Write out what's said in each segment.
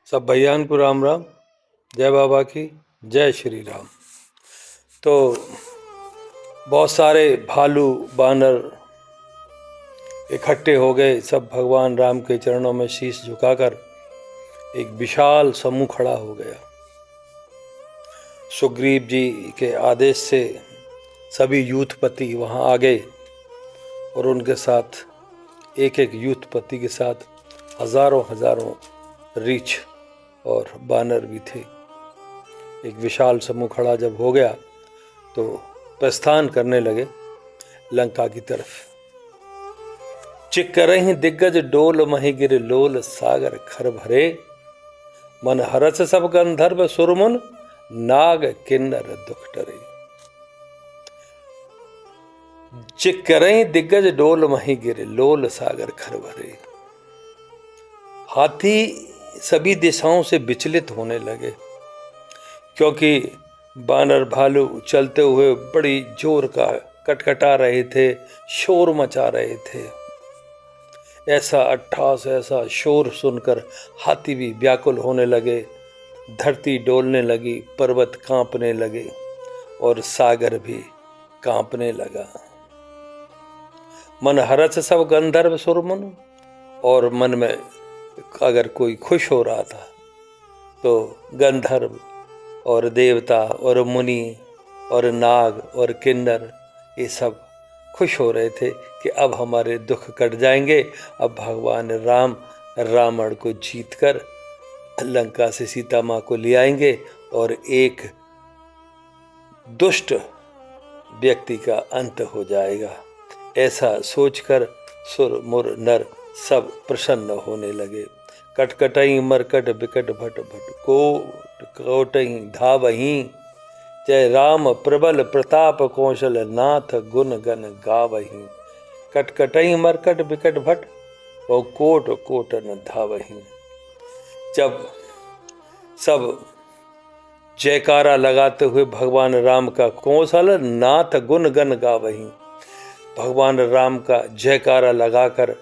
सब भैयान को राम राम। जय बाबा की जय श्री राम। तो बहुत सारे भालू बानर इकट्ठे हो गए। सब भगवान राम के चरणों में शीश झुकाकर एक विशाल समूह खड़ा हो गया। सुग्रीव जी के आदेश से सभी यूथपति वहां आ गए और उनके साथ एक एक यूथपति के साथ हजारों हजारों रीछ और बानर भी थे। एक विशाल समूह खड़ा जब हो गया तो प्रस्थान करने लगे लंका की तरफ। चिक्करहि दिग्गज डोल महि गिर लोल सागर खर भरे, मन हरस सब गंधर्व सुरमुन नाग किन्नर दुख डरे। चिक्करहि दिग्गज डोल महि गिर लोल सागर खर भरे। हाथी सभी दिशाओं से विचलित होने लगे क्योंकि बानर भालू चलते हुए बड़ी जोर का कटकटा रहे थे, शोर मचा रहे थे। ऐसा अट्ठास ऐसा शोर सुनकर हाथी भी व्याकुल होने लगे, धरती डोलने लगी, पर्वत कांपने लगे और सागर भी कांपने लगा। मन हरस सब गंधर्व सुरमुन, और मन में अगर कोई खुश हो रहा था तो गंधर्व और देवता और मुनि और नाग और किन्नर ये सब खुश हो रहे थे कि अब हमारे दुख कट जाएंगे। अब भगवान राम रावण को जीतकर लंका से सीता माँ को ले आएंगे और एक दुष्ट व्यक्ति का अंत हो जाएगा। ऐसा सोचकर सुर मुर नर सब प्रसन्न होने लगे। कटकटई मरकट बिकट भट भट कोट कोटई धावही, जय राम प्रबल प्रताप कौशल नाथ गुण गण गावही। कटकटई मरकट बिकट भट और कोट कोटन धावही। जब सब जयकारा लगाते हुए भगवान राम का कौशल नाथ गुण गण गावही, भगवान राम का जयकारा लगाकर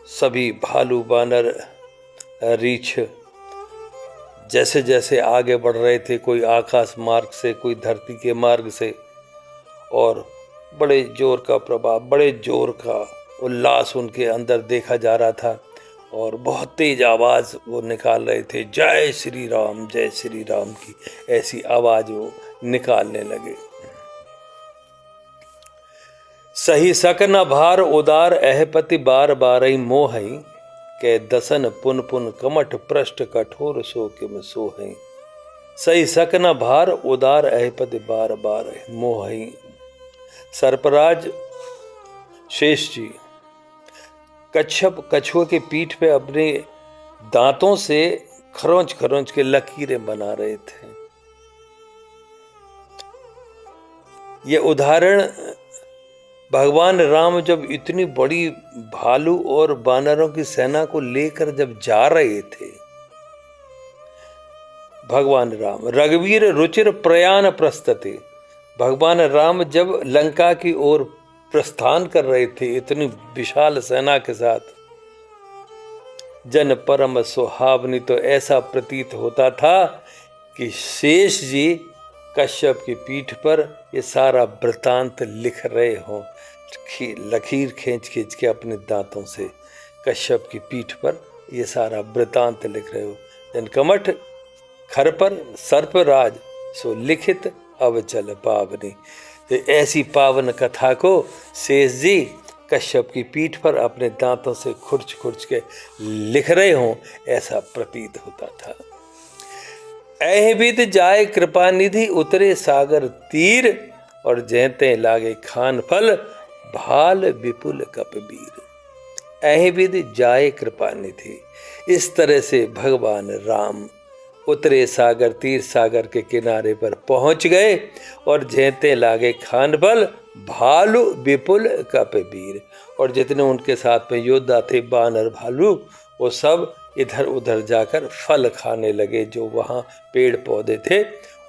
सभी भालू बानर रीछ जैसे जैसे आगे बढ़ रहे थे, कोई आकाश मार्ग से, कोई धरती के मार्ग से, और बड़े जोर का प्रभाव, बड़े जोर का उल्लास उनके अंदर देखा जा रहा था और बहुत तेज आवाज वो निकाल रहे थे। जय श्री राम की ऐसी आवाज वो निकालने लगे। सही सक न भार उदार अहपति बार बारई मोहई, के दसन पुन पुन कमठ पृष्ठ कठोर सो किम सोहई। सही सक न भार उदार अहपति बार बार मोहई। सर्पराज शेष जी कच्छप कछुए के पीठ पे अपने दांतों से खरोंच खरोंच के लकीरें बना रहे थे। ये उदाहरण भगवान राम जब इतनी बड़ी भालू और बानरों की सेना को लेकर जब जा रहे थे, भगवान राम रघुवीर रुचिर प्रयाण प्रस्तते, भगवान राम जब लंका की ओर प्रस्थान कर रहे थे इतनी विशाल सेना के साथ, जन परम सुहावनी, तो ऐसा प्रतीत होता था कि शेष जी कश्यप की पीठ पर ये सारा वृतांत लिख रहे हों। लकीर खींच खींच के अपने दांतों से कश्यप की पीठ पर ये सारा वृतांत लिख रहे हो। जन कमठ खर पर सर्पराज सो लिखित अब चल पावनी। तो ऐसी पावन कथा को शेष जी कश्यप की पीठ पर अपने दांतों से खुरच खुरच के लिख रहे हों, ऐसा प्रतीत होता था। अहिबिद जाय कृपा निधि उतरे सागर तीर, और जैते लागे खान फल भाल विपुल कपबीर। अहिबिद जाय कृपा निधि, इस तरह से भगवान राम उतरे सागर तीर, सागर के किनारे पर पहुंच गए, और जैते लागे खान फल भालू विपुल कपबीर, और जितने उनके साथ में योद्धा थे बानर भालू, वो सब इधर उधर जाकर फल खाने लगे। जो वहाँ पेड़ पौधे थे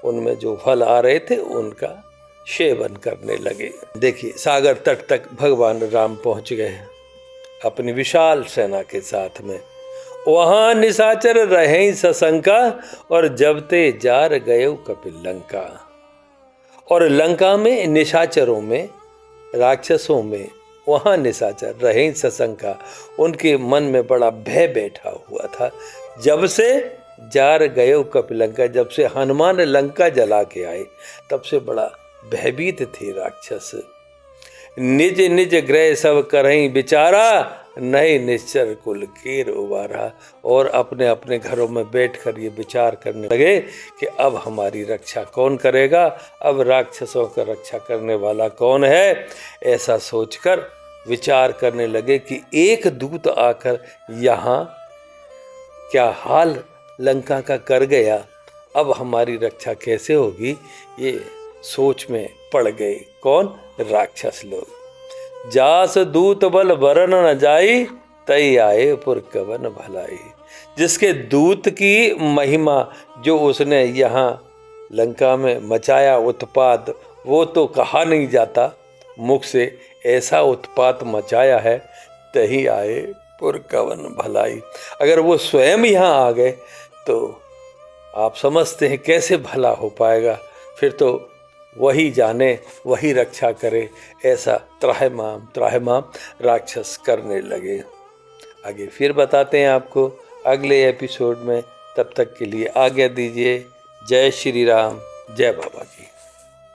उनमें जो फल आ रहे थे उनका सेवन करने लगे। देखिए सागर तट तक भगवान राम पहुँच गए अपनी विशाल सेना के साथ में, वहां निशाचर रहे सशंका, और जब ते जार गयो कपिल लंका। और लंका में निशाचरों में, राक्षसों में, वहां निशाचर रहे सशंका, उनके मन में बड़ा भय बैठा हुआ था। जब से जार गयो कपिल लंका, जब से हनुमान लंका जला के आए, तब से बड़ा भयभीत थे राक्षस। निज निज ग्रह सब करहीं विचारा, नए निश्चर कुल केर उबारा। और अपने अपने घरों में बैठकर ये विचार करने लगे कि अब हमारी रक्षा कौन करेगा, अब राक्षसों का रक्षा करने वाला कौन है। ऐसा सोचकर विचार करने लगे कि एक दूत आकर यहाँ क्या हाल लंका का कर गया, अब हमारी रक्षा कैसे होगी। ये सोच में पड़ गए। कौन? राक्षस लोग। जास दूत बल वरन न जाई, तई आए पुर कवन भलाई। जिसके दूत की महिमा जो उसने यहाँ लंका में मचाया उत्पात, वो तो कहा नहीं जाता मुख से। ऐसा उत्पात मचाया है, तही आए पुर कवन भलाई। अगर वो स्वयं यहाँ आ गए तो आप समझते हैं कैसे भला हो पाएगा। फिर तो वही जाने, वही रक्षा करे। ऐसा त्राहिमाम राक्षस करने लगे। आगे फिर बताते हैं आपको अगले एपिसोड में। तब तक के लिए आज्ञा दीजिए। जय श्री राम, जय बाबा की।